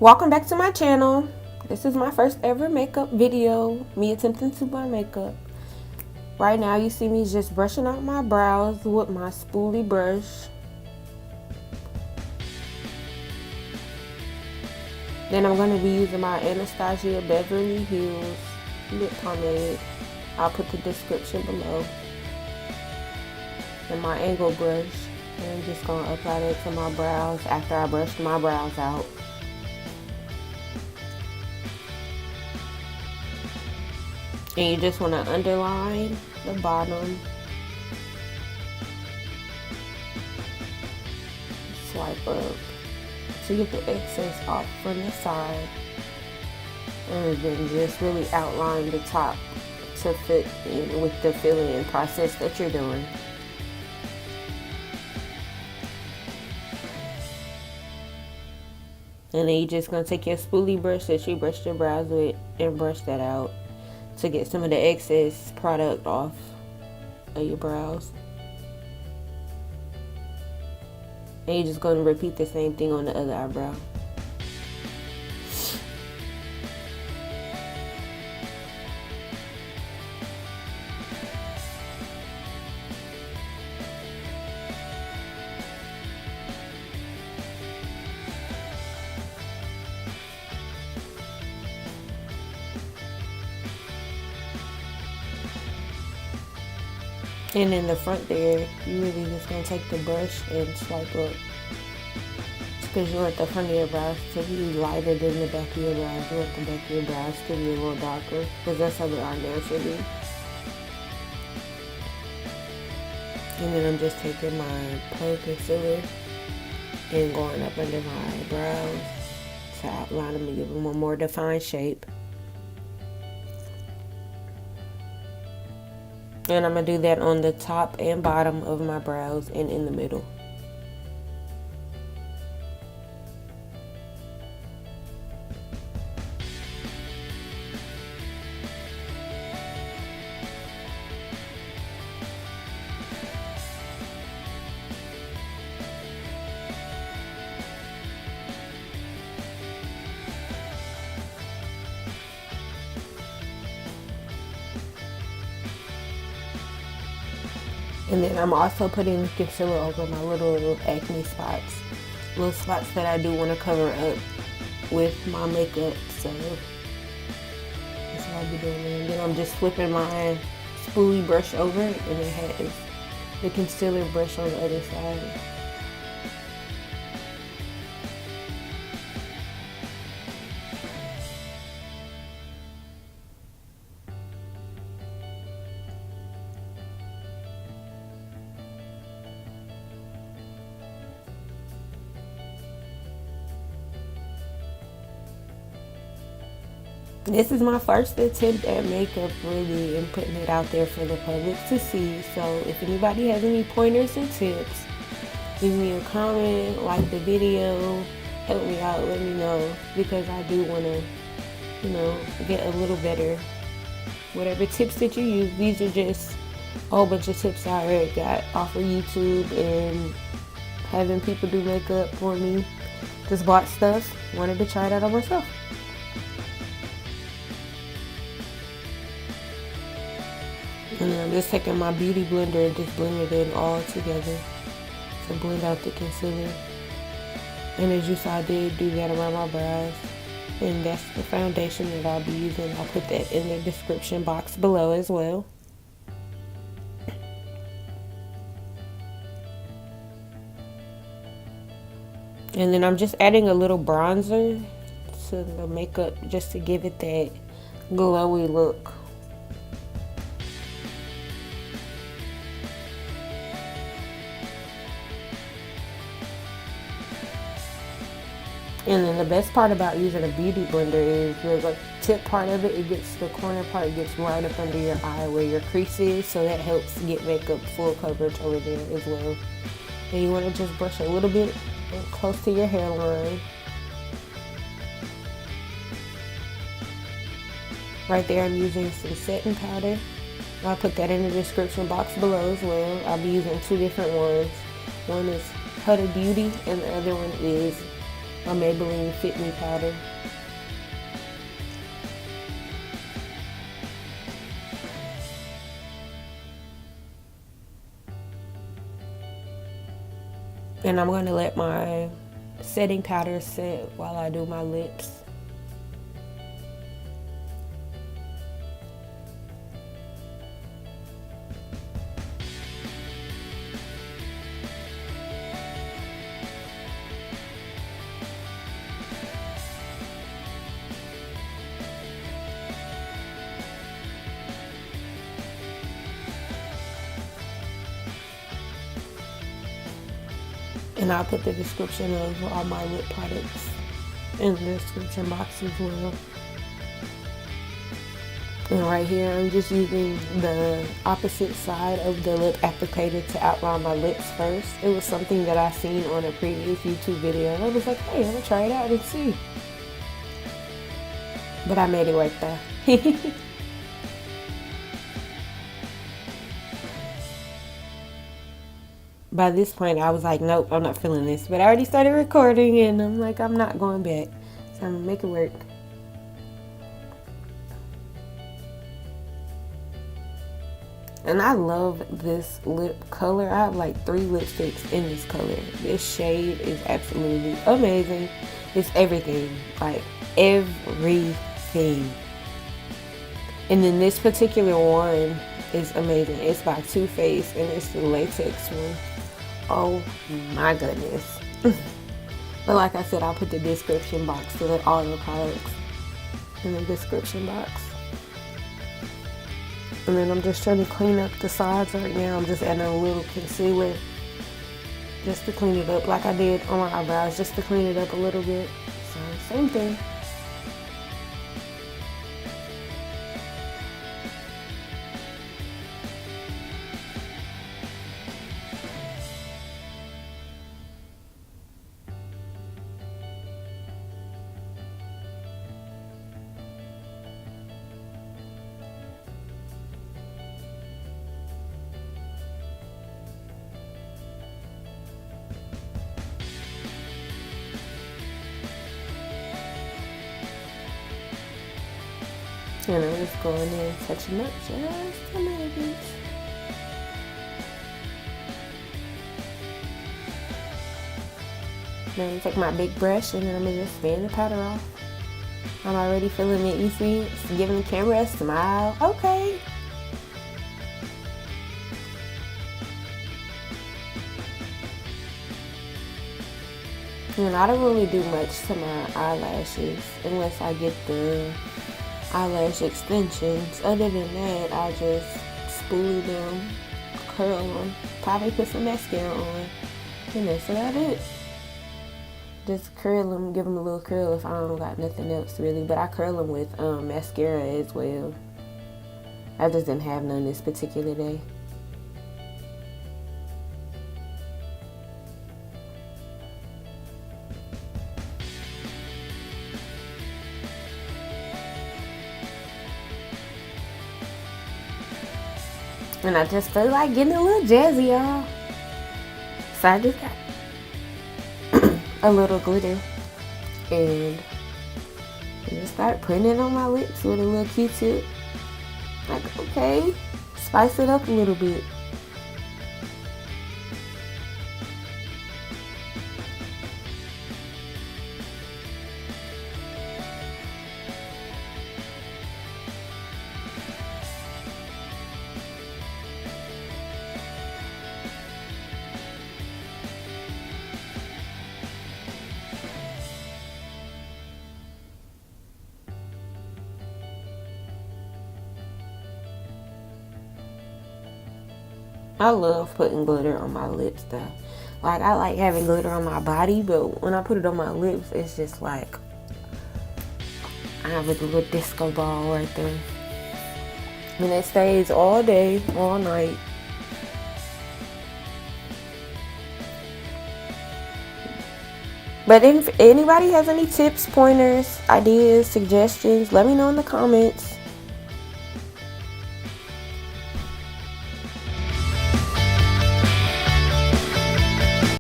Welcome back to my channel. This is my first ever makeup video, me attempting to blend makeup. Right now you see me just brushing out my brows with my spoolie brush. Then I'm going to be using my Anastasia Beverly Hills lip pomade. I'll put the description below. And my angle brush. And I'm just going to apply that to my brows after I brushed my brows out. And you just want to underline the bottom. Swipe up to get the excess off from the side. And then just really outline the top to fit in with the fill-in process that you're doing. And then you're just going to take your spoolie brush that you brushed your brows with and brush that out to get some of the excess product off of your brows. And you're just going to repeat the same thing on the other eyebrow. And in the front there, you really just gonna take the brush and swipe up. Because you want the front of your brows to be lighter than the back of your brows. You want the back of your brows to be a little darker, because that's how they are naturally. And then I'm just taking my Pro concealer and going up under my brows to outline them and give them a more defined shape. And I'm going to do that on the top and bottom of my brows and in the middle. And then I'm also putting concealer over my little acne spots. Little spots that I do want to cover up with my makeup. So that's what I'll be doing. And then I'm just flipping my spoolie brush over and it has the concealer brush on the other side. This is my first attempt at makeup really and putting it out there for the public to see. So if anybody has any pointers and tips, leave me a comment, like the video, help me out, let me know, because I do want to, get a little better. Whatever tips that you use, these are just a whole bunch of tips I already got off of YouTube and having people do makeup for me. Just bought stuff, wanted to try it out on myself. And I'm just taking my beauty blender and just blend it in all together to blend out the concealer. And as you saw, I did do that around my brows. And that's the foundation that I'll be using. I'll put that in the description box below as well. And then I'm just adding a little bronzer to the makeup just to give it that glowy look. And then the best part about using a beauty blender is the tip part of it, the corner part gets right up under your eye where your crease is, so that helps get makeup full coverage over there as well. And you want to just brush a little bit close to your hairline. Right there I'm using some setting powder. I'll put that in the description box below as well. I'll be using two different ones. One is HUDA Beauty and the other one is my Maybelline Fit Me powder. And I'm going to let my setting powder set while I do my lips. And I'll put the description of all my lip products in the description box as well. And right here, I'm just using the opposite side of the lip applicator to outline my lips first. It was something that I seen on a previous YouTube video, and I was like, hey, I'm gonna try it out and see. But I made it work though. By this point, I was like, nope, I'm not feeling this. But I already started recording, and I'm like, I'm not going back. So I'm gonna make it work. And I love this lip color. I have like 3 lipsticks in this color. This shade is absolutely amazing. It's everything, like everything. And then this particular one is amazing. It's by Too Faced, and it's the latex one. Oh my goodness. But like I said, I'll put the description box to all the products in the description box. And then I'm just trying to clean up the sides right now. I'm just adding a little concealer just to clean it up, like I did on my eyebrows, just to clean it up a little bit. So same thing. And I'm just going in and touching up just a little bit. Then I'm gonna take my big brush and then I'm gonna just fan the powder off. I'm already feeling it. You see, it's giving the camera a smile. Okay. And I don't really do much to my eyelashes unless I get the eyelash extensions. Other than that, I just spoolie them, curl them, probably put some mascara on, and that's about it. Just curl them, give them a little curl if I don't got nothing else really, but I curl them with mascara as well. I just didn't have none this particular day. And I just feel like getting a little jazzy, y'all. So I just got a little glitter. And I just start putting it on my lips with a little Q-tip. Like, okay, spice it up a little bit. I love putting glitter on my lips though. Like, I like having glitter on my body, but when I put it on my lips, it's just like I have a little disco ball right there. And it stays all day, all night. But if anybody has any tips, pointers, ideas, suggestions, let me know in the comments.